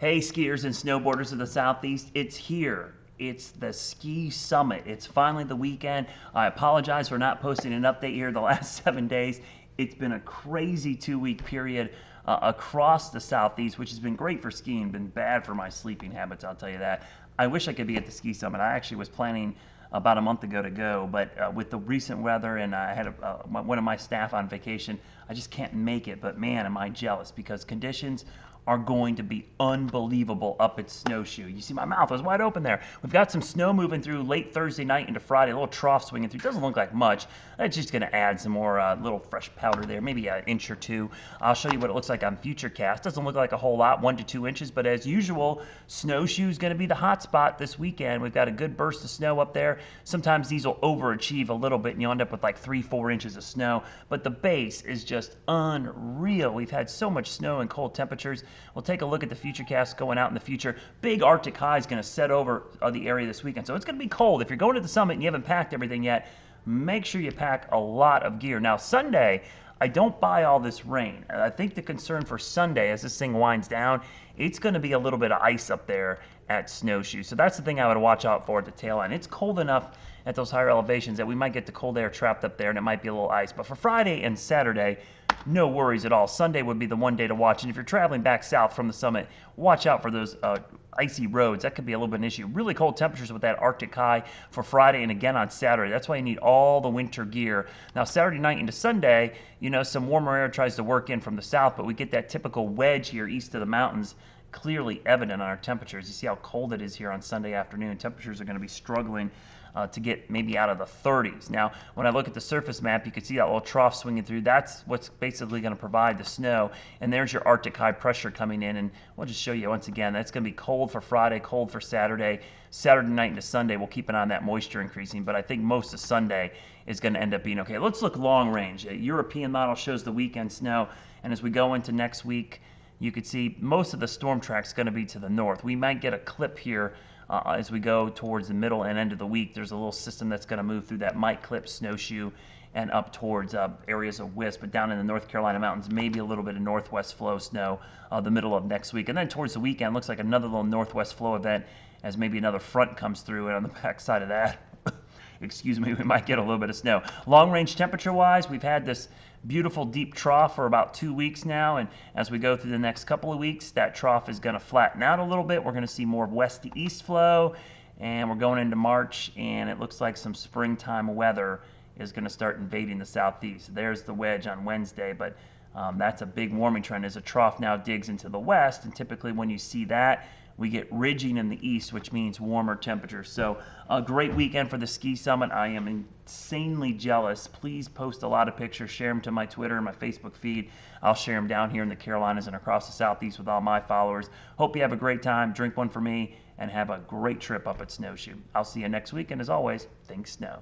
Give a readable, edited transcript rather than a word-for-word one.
Hey skiers and snowboarders of the Southeast, it's here. It's the ski summit. It's finally the weekend. I apologize for not posting an update here the last 7 days. It's been a crazy 2-week period across the Southeast, which has been great for skiing, been bad for my sleeping habits, I'll tell you that. I wish I could be at the ski summit. I actually was planning about a month ago to go, but with the recent weather and I had one of my staff on vacation, I just can't make it. But man, am I jealous, because conditions are going to be unbelievable up at Snowshoe. You see my mouth was wide open there. We've got some snow moving through late Thursday night into Friday, a little trough swinging through. Doesn't look like much. It's just going to add some more little fresh powder there, maybe an inch or two. I'll show you what it looks like on Futurecast. Doesn't look like a whole lot, 1 to 2 inches, but as usual, Snowshoe is going to be the hot spot this weekend. We've got a good burst of snow up there. Sometimes these will overachieve a little bit and you'll end up with like 3-4 inches of snow, but the base is just unreal. We've had so much snow and cold temperatures. We'll take a look at the Futurecast going out in the future. Big Arctic high is going to set over the area this weekend, so it's going to be cold. If you're going to the summit and you haven't packed everything yet, make sure you pack a lot of gear. Now, Sunday, I don't buy all this rain. I think the concern for Sunday, as this thing winds down, it's going to be a little bit of ice up there at Snowshoe. So that's the thing I would watch out for at the tail end. It's cold enough at those higher elevations that we might get the cold air trapped up there and it might be a little ice. But for Friday and Saturday, no worries at all. Sunday would be the one day to watch. And if you're traveling back south from the summit, watch out for those icy roads. That could be a little bit of an issue. Really cold temperatures with that Arctic high for Friday and again on Saturday. That's why you need all the winter gear. Now, Saturday night into Sunday, you know, some warmer air tries to work in from the south, but we get that typical wedge here east of the mountains, clearly evident on our temperatures. You see how cold it is here on Sunday afternoon. Temperatures are going to be struggling to get maybe out of the 30s. Now, when I look at the surface map, you can see that little trough swinging through. That's what's basically going to provide the snow. And there's your Arctic high pressure coming in. And we'll just show you once again, that's going to be cold for Friday, cold for Saturday. Saturday night into Sunday, we'll keep an eye on that moisture increasing. But I think most of Sunday is going to end up being okay. Let's look long range. A European model shows the weekend snow. And as we go into next week, you can see most of the storm track is going to be to the north. We might get a clip here as we go towards the middle and end of the week. There's a little system that's going to move through that might clip Snowshoe and up towards areas of Wisp, but down in the North Carolina mountains, maybe a little bit of northwest flow snow the middle of next week. And then towards the weekend, looks like another little northwest flow event as maybe another front comes through, and on the back side of that, excuse me, we might get a little bit of snow. Long range temperature wise, we've had this beautiful deep trough for about 2 weeks now, and as we go through the next couple of weeks, that trough is going to flatten out a little bit. We're going to see more west to east flow, and we're going into March, and it looks like some springtime weather is going to start invading the southeast. There's the wedge on Wednesday, but that's a big warming trend as a trough now digs into the west, and typically when you see that, we get ridging in the east, which means warmer temperatures. So a great weekend for the ski summit. I am insanely jealous. Please post a lot of pictures. Share them to my Twitter and my Facebook feed. I'll share them down here in the Carolinas and across the Southeast with all my followers. Hope you have a great time. Drink one for me and have a great trip up at Snowshoe. I'll see you next week. And as always, think snow.